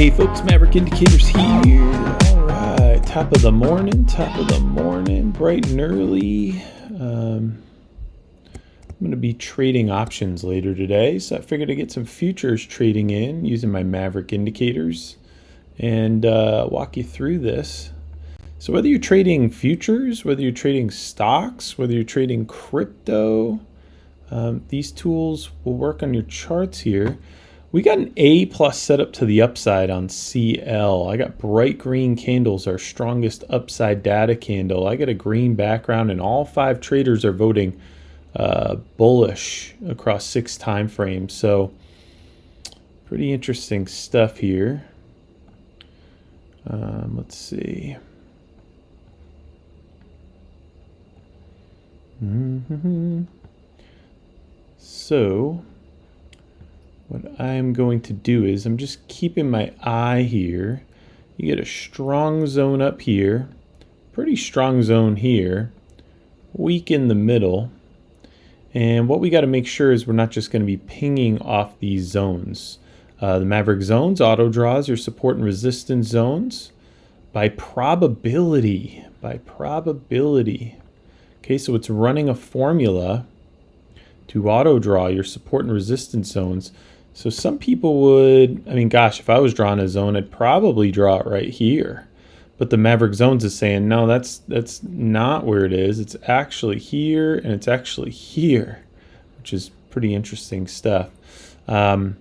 Hey folks, Maverick Indicators here. All right, top of the morning, bright and early. I'm going to be trading options later today, so I figured I'd get some futures trading in using my Maverick Indicators and walk you through this. So whether you're trading futures, whether you're trading stocks, whether you're trading crypto, these tools will work on your charts here. We got an A+ setup to the upside on CL. I got bright green candles, our strongest upside data candle. I got a green background, and all 5 traders are voting bullish across 6 time frames. So pretty interesting stuff here. Let's see. So what I'm going to do is I'm just keeping my eye here. You get a strong zone up here, pretty strong zone here, weak in the middle. And what we got to make sure is we're not just going to be pinging off these zones. The Maverick zones, auto draws, your support and resistance zones by probability. Okay, so it's running a formula to auto draw your support and resistance zones. So some people would, I mean, gosh, if I was drawing a zone, I'd probably draw it right here. But the Maverick zones is saying, no, that's not where it is. It's actually here, and it's actually here, which is pretty interesting stuff. As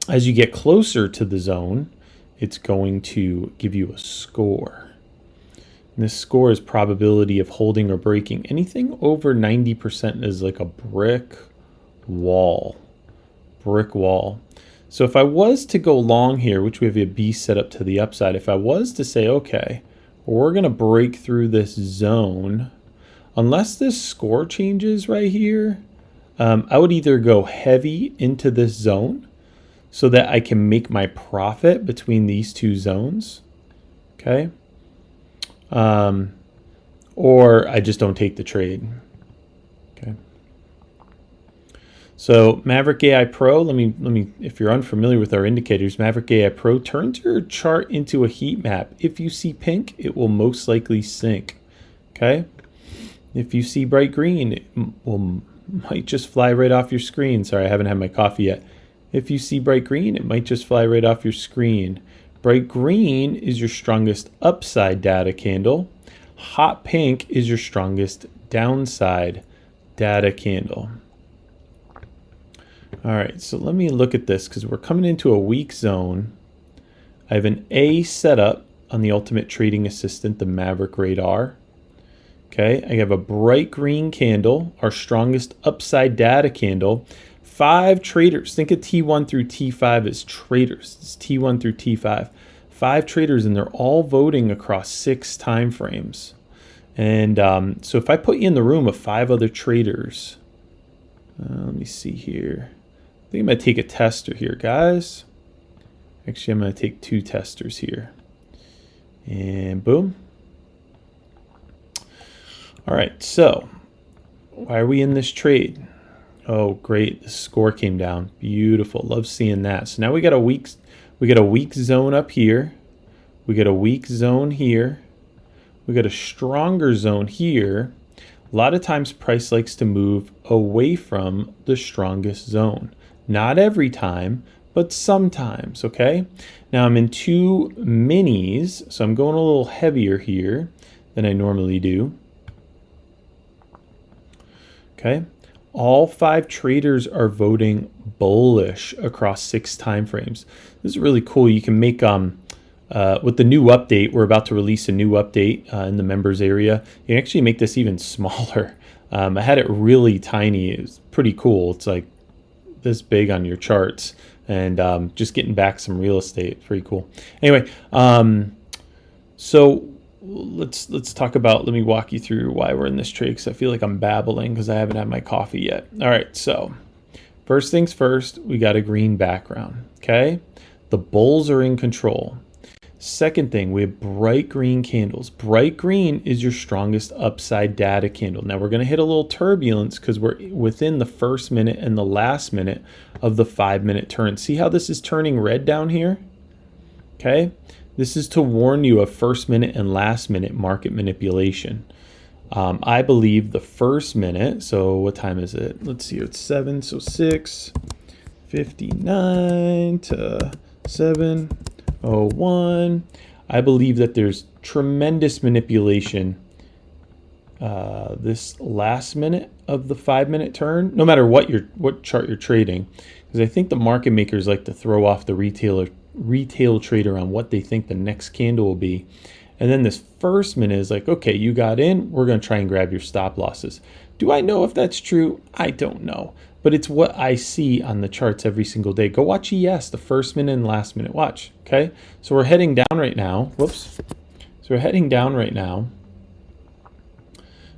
you get closer to the zone, it's going to give you a score. And this score is probability of holding or breaking. Anything over 90% is like a brick wall. So if I was to go long here, which we have a B set up to the upside, if I was to say, okay, we're going to break through this zone, unless this score changes right here, I would either go heavy into this zone so that I can make my profit between these 2 zones, okay? Or I just don't take the trade, okay? So Maverick AI Pro, let me, if you're unfamiliar with our indicators, Maverick AI Pro turns your chart into a heat map. If you see pink, it will most likely sink, okay? If you see bright green, it might just fly right off your screen. Sorry, I haven't had my coffee yet. If you see bright green, it might just fly right off your screen. Bright green is your strongest upside data candle. Hot pink is your strongest downside data candle. All right, so let me look at this because we're coming into a weak zone. I have an A set up on the Ultimate Trading Assistant, the Maverick Radar. Okay, I have a bright green candle, our strongest upside data candle. 5 traders, think of T1 through T5 as traders. It's T1 through T5. 5 traders, and they're all voting across 6 time frames. And so if I put you in the room of 5 other traders, let me see here. I think I'm going to take a tester here, guys. Actually, I'm going to take 2 testers here. And boom. All right, so why are we in this trade? Oh, great. The score came down. Beautiful. Love seeing that. So now we got a weak zone up here. We got a weak zone here. We got a stronger zone here. A lot of times price likes to move away from the strongest zone. Not every time, but sometimes, okay? Now I'm in 2 minis, so I'm going a little heavier here than I normally do. Okay? All 5 traders are voting bullish across 6 time frames. This is really cool. You can make with the new update, we're about to release a new update in the members area. You can actually make this even smaller. I had it really tiny. It was pretty cool. It's like this big on your charts, and just getting back some real estate. Pretty cool. Anyway, so let's talk about, let me walk you through why we're in this trade, because I feel like I'm babbling because I haven't had my coffee yet. All right, so first things first, we got a green background, okay? The bulls are in control. Second thing, we have bright green candles. Bright green is your strongest upside data candle. Now we're going to hit a little turbulence because we're within the first minute and the last minute of the 5-minute turn. See how this is turning red down here? Okay, this is to warn you of first minute and last minute market manipulation. I believe the first minute, so what time is it? Let's see, it's 7, so 6:59 to 7:01. I believe that there's tremendous manipulation this last minute of the 5-minute turn, no matter what chart you're trading, because I think the market makers like to throw off the retail trader on what they think the next candle will be. And then this first minute is like, okay, you got in, we're going to try and grab your stop losses. Do I know if that's true? I don't know. But it's what I see on the charts every single day. Go watch ES, the first minute and last minute. Watch, okay? So we're heading down right now. Whoops. So we're heading down right now.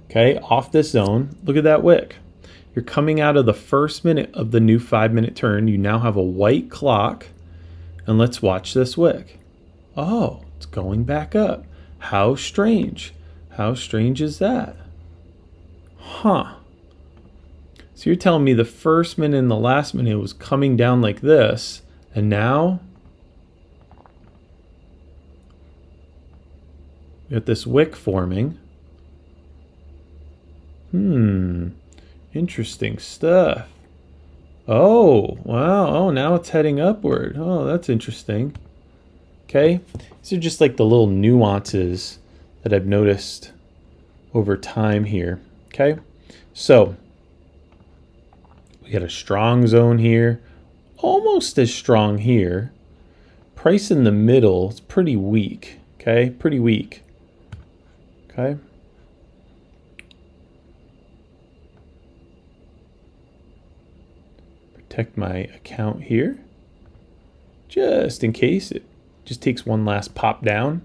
Okay, off this zone. Look at that wick. You're coming out of the first minute of the new 5-minute turn. You now have a white clock. And let's watch this wick. Oh, it's going back up. How strange. How strange is that? Huh. So you're telling me the first minute and the last minute was coming down like this, and now we got this wick forming. Interesting stuff. Oh, wow. Oh, now it's heading upward. Oh, that's interesting. Okay. These are just like the little nuances that I've noticed over time here. Okay. So we got a strong zone here, almost as strong here. Price in the middle is pretty weak. Okay. Pretty weak. Okay. Protect my account here just in case it just takes one last pop down.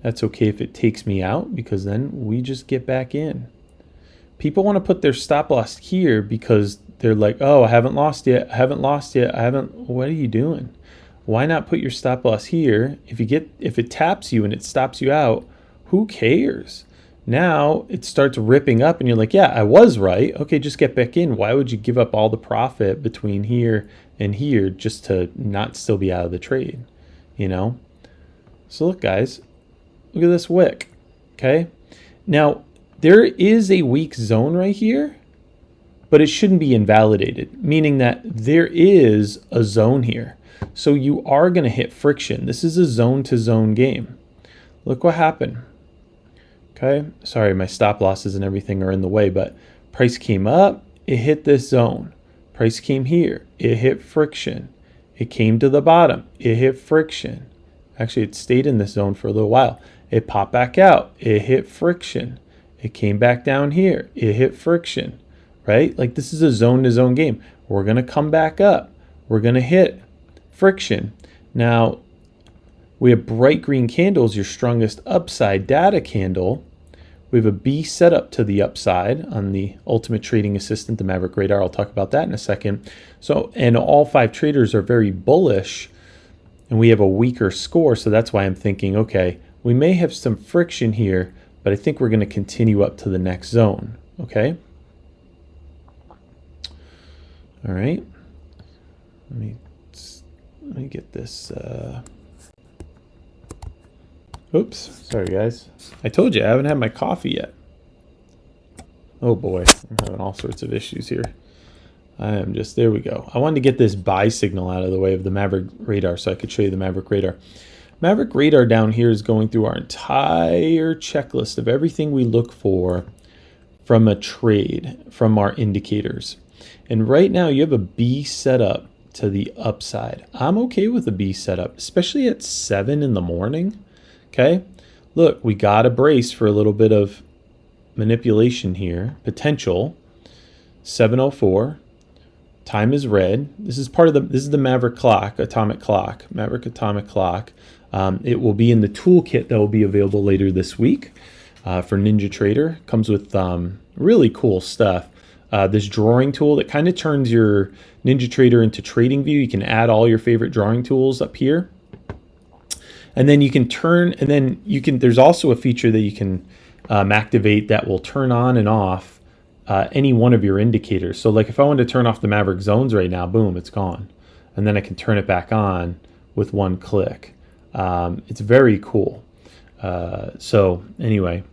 That's okay if it takes me out, because then we just get back in. People want to put their stop loss here because they're like, oh, I haven't lost yet. I haven't lost yet. What are you doing? Why not put your stop loss here? If it taps you and it stops you out, who cares? Now it starts ripping up and you're like, yeah, I was right. Okay, just get back in. Why would you give up all the profit between here and here just to not still be out of the trade? You know? So look, guys, look at this wick. Okay. Now there is a weak zone right here, but it shouldn't be invalidated, meaning that there is a zone here. So you are going to hit friction. This is a zone to zone game. Look what happened. Okay, sorry, my stop losses and everything are in the way, but price came up, it hit this zone. Price came here, it hit friction. It came to the bottom, it hit friction. Actually, it stayed in this zone for a little while. It popped back out, it hit friction. It came back down here, it hit friction, right? Like this is a zone to zone game. We're gonna come back up, we're gonna hit friction. Now, we have bright green candles, your strongest upside data candle. We have a B setup to the upside on the Ultimate Trading Assistant, the Maverick Radar. I'll talk about that in a second. So, and all 5 traders are very bullish, and we have a weaker score. So that's why I'm thinking, okay, we may have some friction here, but I think we're going to continue up to the next zone. Okay. All right. Let me get this. Oops, sorry guys. I told you I haven't had my coffee yet. Oh boy, I'm having all sorts of issues here. There we go. I wanted to get this buy signal out of the way of the Maverick Radar so I could show you the Maverick Radar. Maverick Radar down here is going through our entire checklist of everything we look for from a trade, from our indicators. And right now you have a B setup to the upside. I'm okay with a B setup, especially at 7 in the morning. Okay, look, we got a brace for a little bit of manipulation here, potential. 7:04, time is red. This is the Maverick clock, atomic clock, Maverick atomic clock. It will be in the toolkit that will be available later this week for NinjaTrader. Comes with really cool stuff. This drawing tool that kind of turns your NinjaTrader into TradingView. You can add all your favorite drawing tools up here. And then you can there's also a feature that you can activate that will turn on and off any one of your indicators. So like if I wanted to turn off the Maverick zones right now, boom, it's gone. And then I can turn it back on with one click. It's very cool. So anyway,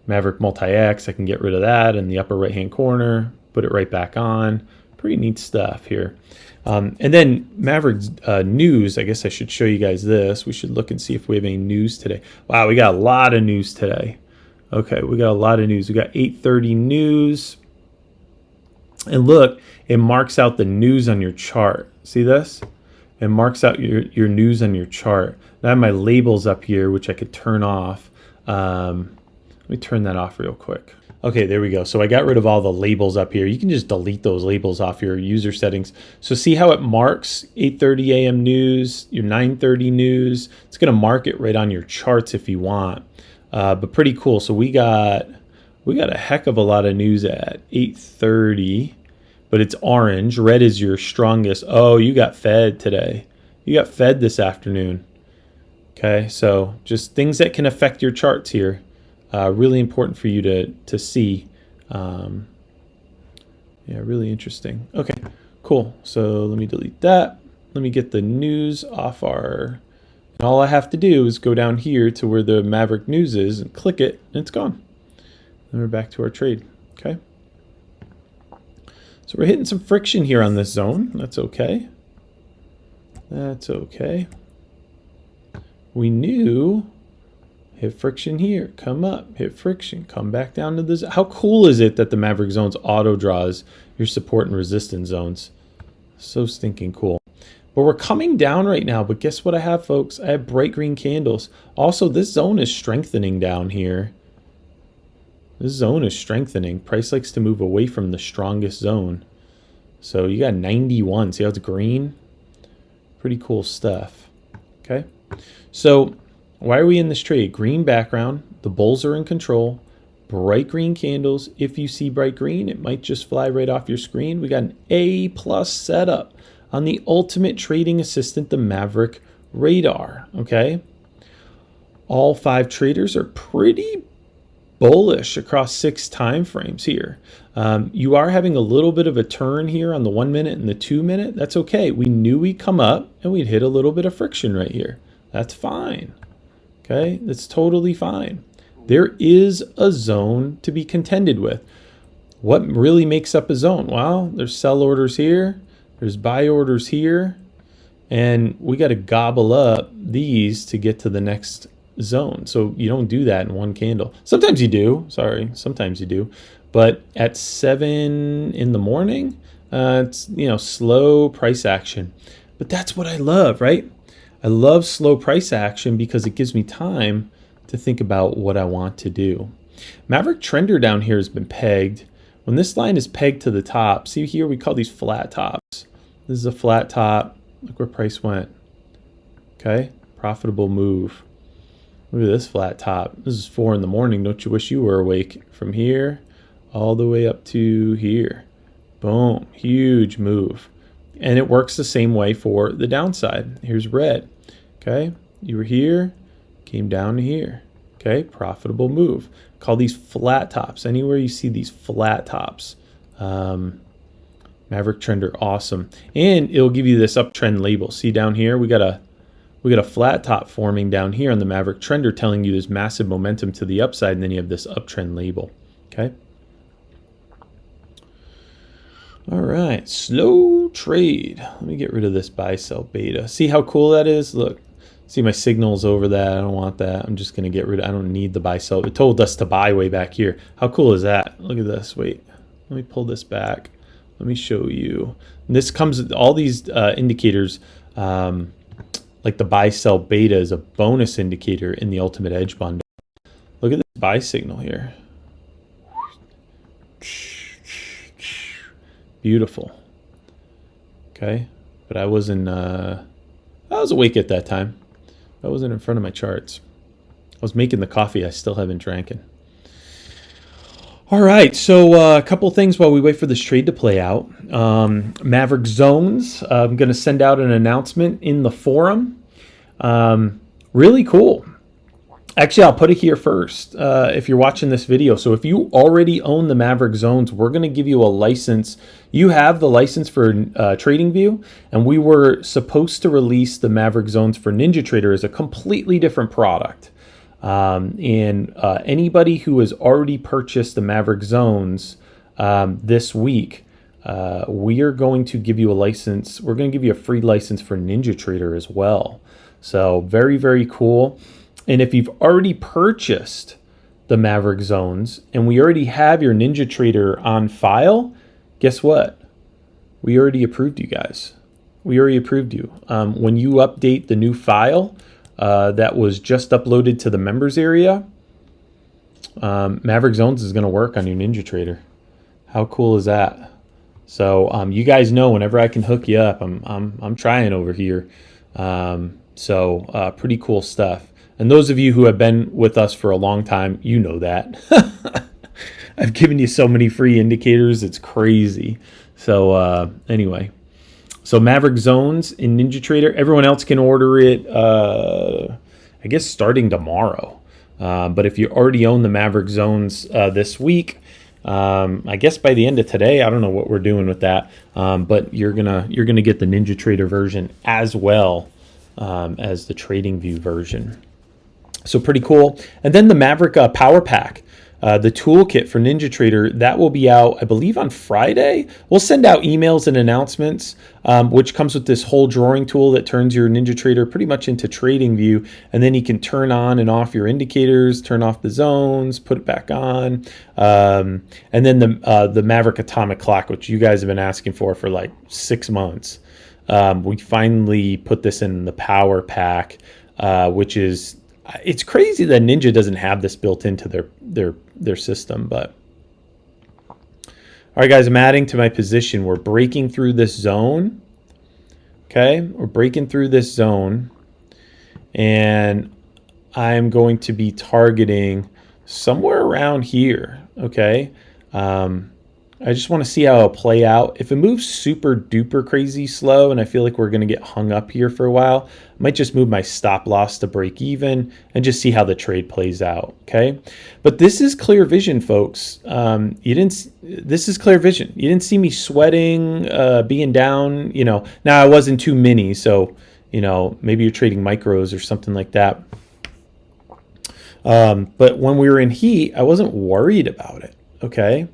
Maverick Multi-X, I can get rid of that in the upper right hand corner, put it right back on. Pretty neat stuff here. And then Maverick news, I guess I should show you guys this. We should look and see if we have any news today. Wow, we got a lot of news today. Okay, we got a lot of news. We got 8:30 news. And look, it marks out the news on your chart. See this? It marks out your news on your chart. Now I have my labels up here, which I could turn off. Let me turn that off real quick. Okay, there we go. So I got rid of all the labels up here. You can just delete those labels off your user settings. So see how it marks 8:30 a.m. news, your 9:30 news. It's going to mark it right on your charts if you want. But pretty cool. So we got a heck of a lot of news at 8:30, but it's orange. Red is your strongest. Oh, you got fed today. You got fed this afternoon. Okay, so just things that can affect your charts here. Really important for you to see. Yeah, really interesting. Okay, cool. So let me delete that. Let me get the news off our... And all I have to do is go down here to where the Maverick news is and click it, and it's gone. And we're back to our trade. Okay. So we're hitting some friction here on this zone. That's okay. That's okay. We knew... Hit friction here, come up, hit friction, come back down to this. How cool is it that the Maverick zones auto draws your support and resistance zones? So stinking cool. But we're coming down right now, but guess what I have, folks? I have bright green candles. Also, this zone is strengthening down here. This zone is strengthening. Price likes to move away from the strongest zone. So you got 91. See how it's green? Pretty cool stuff. Okay. So why are we in this trade? Green background. The bulls are in control. Bright green candles. If you see bright green, it might just fly right off your screen. We got an A+ setup on the ultimate trading assistant, the Maverick radar. Okay. All 5 traders are pretty bullish across 6 time frames here. You are having a little bit of a turn here on the 1 minute and the 2 minute. That's okay. We knew we'd come up and we'd hit a little bit of friction right here. That's fine. Okay, that's totally fine. There is a zone to be contended with. What really makes up a zone? Well, there's sell orders here, there's buy orders here, and we got to gobble up these to get to the next zone. So you don't do that in one candle. Sometimes you do, sometimes you do. But at 7 in the morning, it's, you know, slow price action. But that's what I love, right? I love slow price action because it gives me time to think about what I want to do. Maverick trender down here has been pegged. When this line is pegged to the top, see here we call these flat tops. This is a flat top. Look where price went. Okay, profitable move. Look at this flat top. This is 4 in the morning. Don't you wish you were awake? From here all the way up to here. Boom, huge move. And it works the same way for the downside. Here's red. Okay, you were here, came down to here. Okay, profitable move. Call these flat tops. Anywhere you see these flat tops, Maverick trender, awesome. And it'll give you this uptrend label. See down here, we got a flat top forming down here on the Maverick trender, telling you there's massive momentum to the upside, and then you have this uptrend label. Okay. All right, slow trade. Let me get rid of this buy sell beta. See how cool that is? Look, see my signals over that. I don't want that. I'm just gonna get rid of, I don't need the buy sell. It told us to buy way back here. How cool is that? Look at this, wait. Let me pull this back. Let me show you. And this comes, all these indicators, like the buy sell beta is a bonus indicator in the ultimate edge bundle. Look at this buy signal here. Beautiful. Okay, but I wasn't, I was awake at that time. I wasn't in front of my charts. I was making the coffee I still haven't drank. All right, so a couple things while we wait for this trade to play out. Maverick zones, I'm going to send out an announcement in the forum. Really cool. Actually, I'll put it here first if you're watching this video. So if you already own the Maverick zones, we're going to give you a license. You have the license for TradingView, and we were supposed to release the Maverick zones for NinjaTrader as a completely different product. Anybody who has already purchased the Maverick zones this week, we are going to give you a license. We're going to give you a free license for NinjaTrader as well. So very, very cool. And if you've already purchased the Maverick zones and we already have your NinjaTrader on file, guess what? We already approved you guys. We already approved you. When you update the new file that was just uploaded to the members area, Maverick zones is going to work on your NinjaTrader. How cool is that? So you guys know whenever I can hook you up, I'm trying over here. Pretty cool stuff. And those of you who have been with us for a long time, you know that. I've given you so many free indicators, it's crazy. So anyway, so Maverick zones in NinjaTrader, everyone else can order it, I guess starting tomorrow. But if you already own the Maverick zones this week, I guess by the end of today, I don't know what we're doing with that, but you're gonna get the NinjaTrader version as well as the TradingView version. So pretty cool. And then the Maverick Power Pack, the toolkit for NinjaTrader, that will be out, I believe, on Friday. We'll send out emails and announcements, which comes with this whole drawing tool that turns your NinjaTrader pretty much into TradingView. And then you can turn on and off your indicators, turn off the zones, put it back on. And then the Maverick Atomic Clock, which you guys have been asking for like 6 months. We finally put this in the Power Pack, which is... It's crazy that Ninja doesn't have this built into their system, but all right, guys, I'm adding to my position. We're breaking through this zone. Okay, we're breaking through this zone, and I'm going to be targeting somewhere around here. Okay, I just want to see how it'll play out. If it moves super duper crazy slow and I feel like we're going to get hung up here for a while, I might just move my stop loss to break even and just see how the trade plays out. Okay. But this is clear vision, folks. This is clear vision. You didn't see me sweating, being down, now I wasn't too many. So, maybe you're trading micros or something like that. But when we were in heat, I wasn't worried about it. Okay.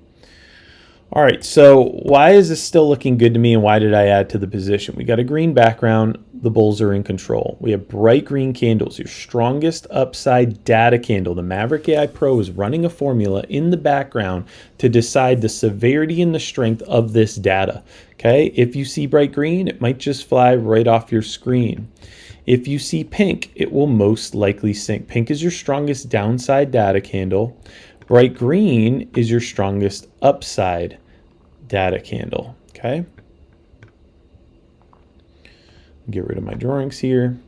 All right, so why is this still looking good to me, and why did I add to the position? We got a green background. The bulls are in control. We have bright green candles, your strongest upside data candle. The Maverick AI Pro is running a formula in the background to decide the severity and the strength of this data. Okay, if you see bright green, it might just fly right off your screen. If you see pink, it will most likely sink. Pink is your strongest downside data candle. Bright green is your strongest upside data candle. Okay. Get rid of my drawings here.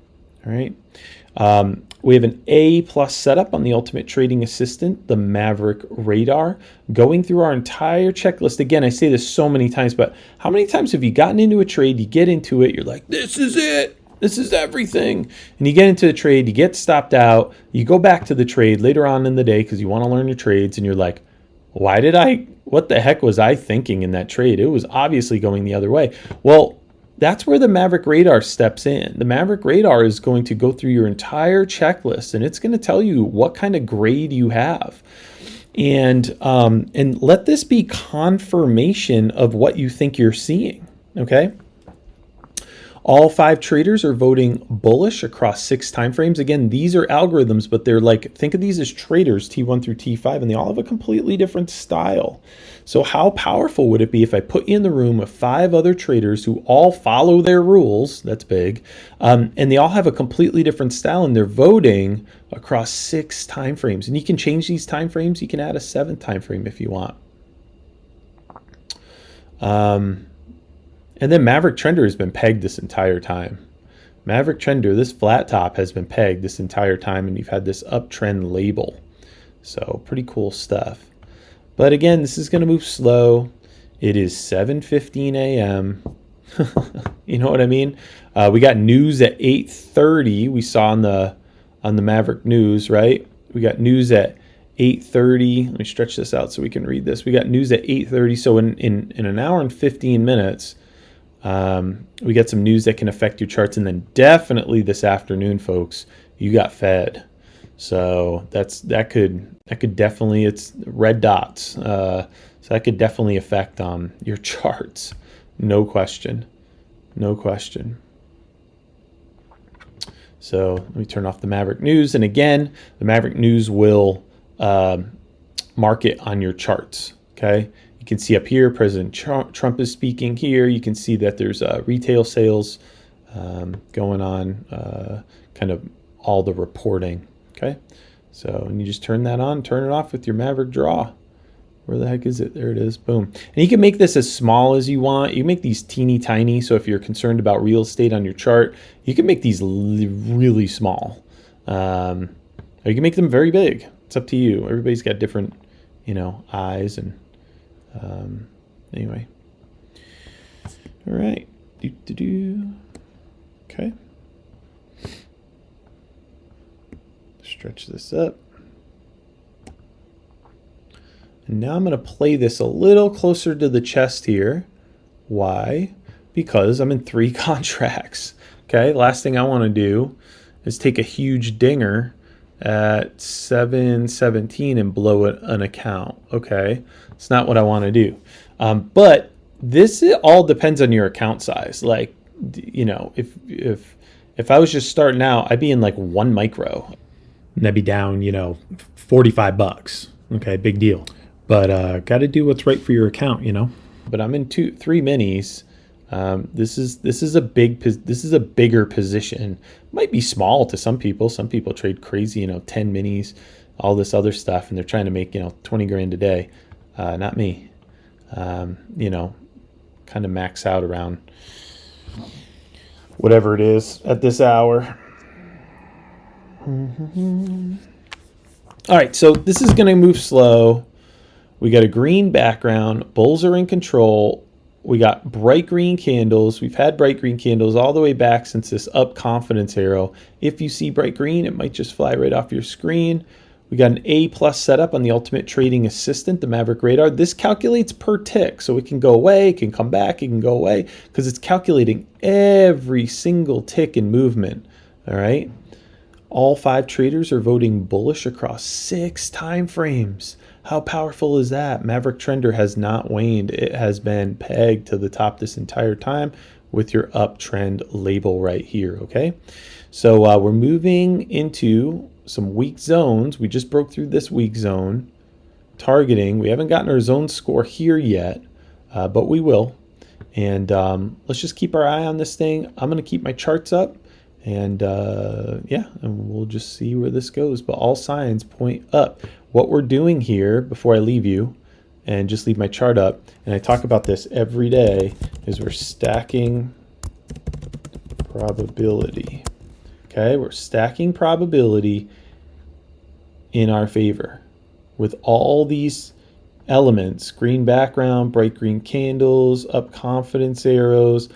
All right. We have an A+ setup on the Ultimate Trading Assistant, the Maverick Radar, going through our entire checklist. Again, I say this so many times, but how many times have you gotten into a trade, you get into it, you're like, this is it. This is everything. And you get into the trade, you get stopped out, you go back to the trade later on in the day because you want to learn your trades, and you're like, what the heck was I thinking in that trade? It was obviously going the other way. Well, that's where the Maverick Radar steps in. The Maverick Radar is going to go through your entire checklist, and it's going to tell you what kind of grade you have. And let this be confirmation of what you think you're seeing, okay? All 5 traders are voting bullish across 6 timeframes. Again, these are algorithms, but they're like, think of these as traders, T1 through T5, and they all have a completely different style. So how powerful would it be if I put you in the room with 5 other traders who all follow their rules? That's big. And they all have a completely different style, and they're voting across 6 timeframes. And you can change these timeframes. You can add a 7th timeframe if you want. And then Maverick Trender has been pegged this entire time. Maverick Trender, this flat top has been pegged this entire time, and you've had this uptrend label. So pretty cool stuff. But again, this is going to move slow. It is 7:15 a.m. You know what I mean? We got news at 8:30. We saw on the Maverick news, right? We got news at 8:30. Let me stretch this out so we can read this. We got news at 8:30. So in an hour and 15 minutes, we got some news that can affect your charts. And then definitely this afternoon, folks, you got Fed. So that could definitely, it's red dots. So that could definitely affect your charts. No question. No question. So let me turn off the Maverick News. And again, the Maverick News will mark it on your charts. Okay. You can see up here, President Trump is speaking here. You can see that there's retail sales going on, kind of all the reporting. Okay. So, and you just turn that on, turn it off with your Maverick draw. Where the heck is it? There it is. Boom. And you can make this as small as you want. You can make these teeny tiny. So if you're concerned about real estate on your chart, you can make these really small. Or you can make them very big. It's up to you. Everybody's got different, eyes and anyway. All right. Okay. Stretch this up. And now I'm going to play this a little closer to the chest here. Why? Because I'm in 3 contracts. Okay, last thing I want to do is take a huge dinger at 7:17 and blow an account. Okay, it's not what I want to do. But this all depends on your account size. Like, if I was just starting out, I'd be in like 1 micro, and I'd be down, $45. Okay, big deal. But got to do what's right for your account, But I'm in 3 minis. This is a bigger position. Might be small to some people. Some people trade crazy, 10 minis, all this other stuff, and they're trying to make 20 grand a day. Not me. Kind of max out around whatever it is at this hour. All right, so this is going to move slow. We got a green background. Bulls are in control. We got bright green candles. We've had bright green candles all the way back since this up confidence arrow. If you see bright green, it might just fly right off your screen. We got an A+ setup on the Ultimate Trading Assistant, the Maverick Radar. This calculates per tick, so it can go away, it can come back, it can go away, because it's calculating every single tick in movement. All right. All 5 traders are voting bullish across 6 time frames. How powerful is that? Maverick Trender has not waned. It has been pegged to the top this entire time with your uptrend label right here, okay? So we're moving into some weak zones. We just broke through this weak zone. Targeting, we haven't gotten our zone score here yet, but we will. And let's just keep our eye on this thing. I'm gonna keep my charts up. And and we'll just see where this goes. But all signs point up. What we're doing here, before I leave you, and just leave my chart up, and I talk about this every day, is we're stacking probability. Okay, we're stacking probability in our favor with all these elements: green background, bright green candles, up confidence arrows,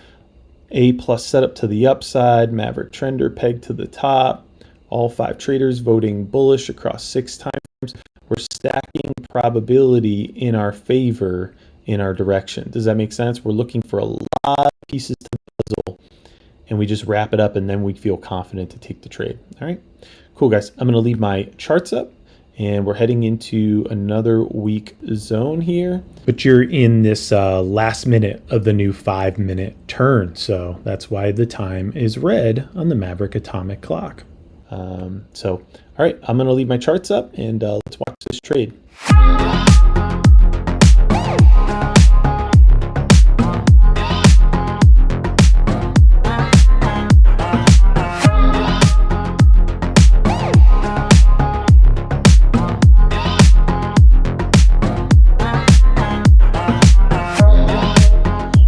A+ setup to the upside, Maverick Trender pegged to the top, all 5 traders voting bullish across 6 time frames. We're stacking probability in our favor in our direction. Does that make sense? We're looking for a lot of pieces to the puzzle, and we just wrap it up, and then we feel confident to take the trade. All right, cool, guys. I'm going to leave my charts up, and we're heading into another weak zone here. But you're in this last minute of the new 5-minute turn, so that's why the time is red on the Maverick atomic clock. All right, I'm going to leave my charts up, and let's watch this trade.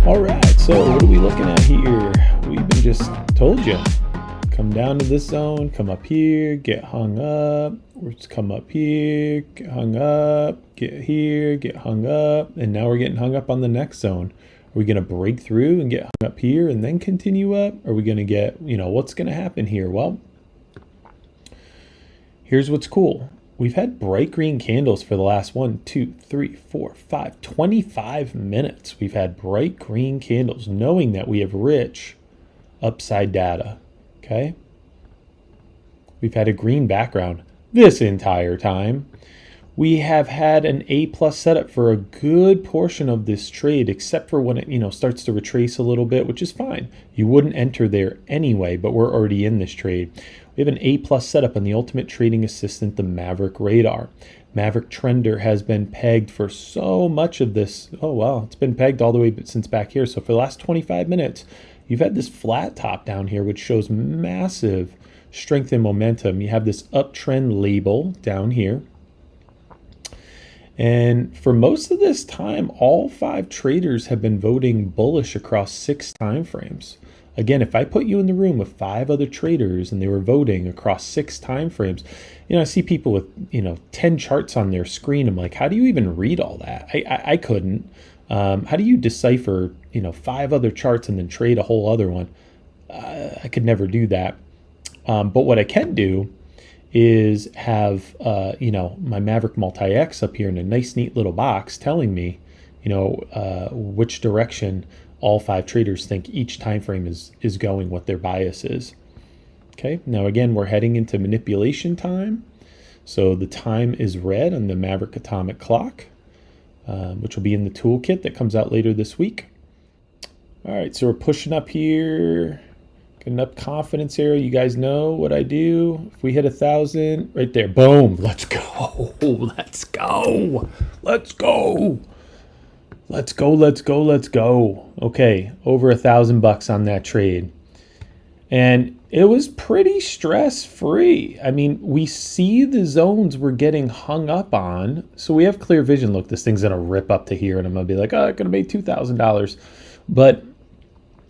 All right, so what are we looking at here? We've been just told you. Come down to this zone, come up here, get hung up. Let's come up here, get hung up, get here, get hung up. And now we're getting hung up on the next zone. Are we going to break through and get hung up here and then continue up? Are we going to get, what's going to happen here? Well, here's what's cool. we've had bright green candles for the last 25 minutes. We've had bright green candles, knowing that we have rich upside data, okay? We've had a green background this entire time. We have had an A+ setup for a good portion of this trade, except for when it, starts to retrace a little bit, which is fine. You wouldn't enter there anyway, but we're already in this trade. We have an A+ setup on the ultimate trading assistant, the Maverick radar. Maverick Trender has been pegged for so much of this. Oh, wow. It's been pegged all the way since back here. So for the last 25 minutes, you've had this flat top down here, which shows massive strength and momentum. You have this uptrend label down here. And for most of this time, all 5 traders have been voting bullish across 6 time frames. Again, if I put you in the room with 5 other traders and they were voting across 6 time frames, I see people with, 10 charts on their screen. I'm like, how do you even read all that? I couldn't. How do you decipher, 5 other charts and then trade a whole other one? I could never do that. But what I can do is have, my Maverick Multi-X up here in a nice, neat little box telling me, which direction all 5 traders think each time frame is going, what their bias is. Okay, now again, we're heading into manipulation time. So the time is red on the Maverick atomic clock, which will be in the toolkit that comes out later this week. All right, so we're pushing up here. Getting up confidence arrow. You guys know what I do. If we hit 1,000, right there, boom, let's go. Let's go. Let's go. Let's go, let's go, let's go. Okay, over $1,000 on that trade. And it was pretty stress-free. I mean, we see the zones we're getting hung up on. So we have clear vision. Look, this thing's gonna rip up to here and I'm gonna be like, oh, I'm gonna make $2,000. But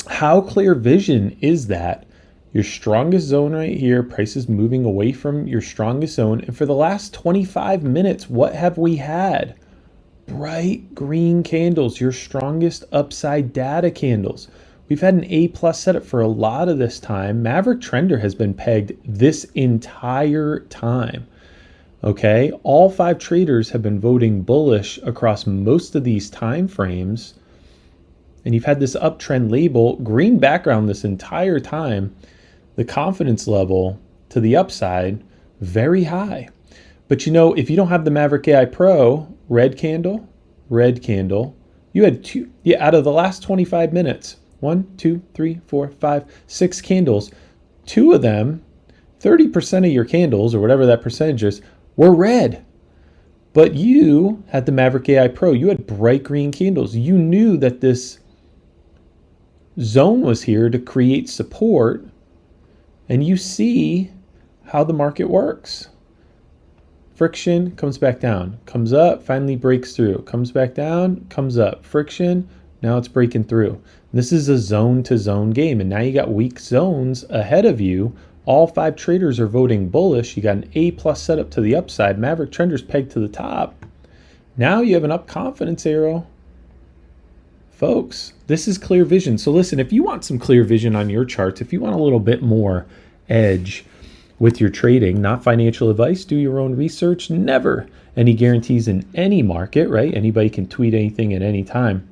how clear vision is that? Your strongest zone right here, price is moving away from your strongest zone. And for the last 25 minutes, what have we had? Bright green candles, your strongest upside data candles. We've had an A+ setup for a lot of this time. Maverick Trender has been pegged this entire time. Okay, all 5 traders have been voting bullish across most of these time frames. And you've had this uptrend label, green background this entire time. The confidence level to the upside, very high. But if you don't have the Maverick AI Pro, red candle, you had 2, out of the last 25 minutes, 1, 2, 3, 4, 5, 6 candles, 2 of them, 30% of your candles, or whatever that percentage is, were red. But you had the Maverick AI Pro, you had bright green candles. You knew that this zone was here to create support, and you see how the market works. Friction comes back down, comes up, finally breaks through, comes back down, comes up, friction, now it's breaking through. This is a zone to zone game, and now you got weak zones ahead of you. All 5 traders are voting bullish. You got an A+ setup to the upside. Maverick Trender's pegged to the top. Now you have an up confidence arrow. Folks, this is clear vision. So listen, if you want some clear vision on your charts, if you want a little bit more edge with your trading, not financial advice, do your own research, never any guarantees in any market, right? Anybody can tweet anything at any time.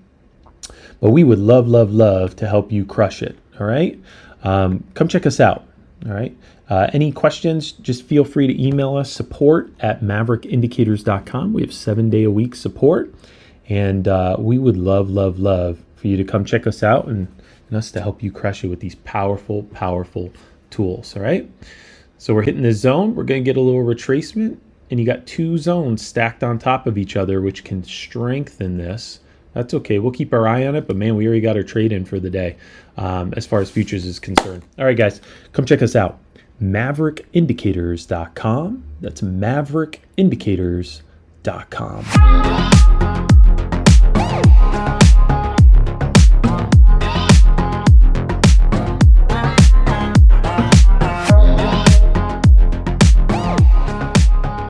But we would love, love, love to help you crush it, all right? Come check us out, all right? Any questions, just feel free to email us, support@MaverickIndicators.com. We have 7-day-a-week support. And we would love, love, love for you to come check us out and us to help you crush it with these powerful, powerful tools, all right? So we're hitting this zone. We're going to get a little retracement, and you got 2 zones stacked on top of each other, which can strengthen this. That's okay. We'll keep our eye on it, but man, we already got our trade in for the day as far as futures is concerned. All right, guys, come check us out. MaverickIndicators.com. That's MaverickIndicators.com.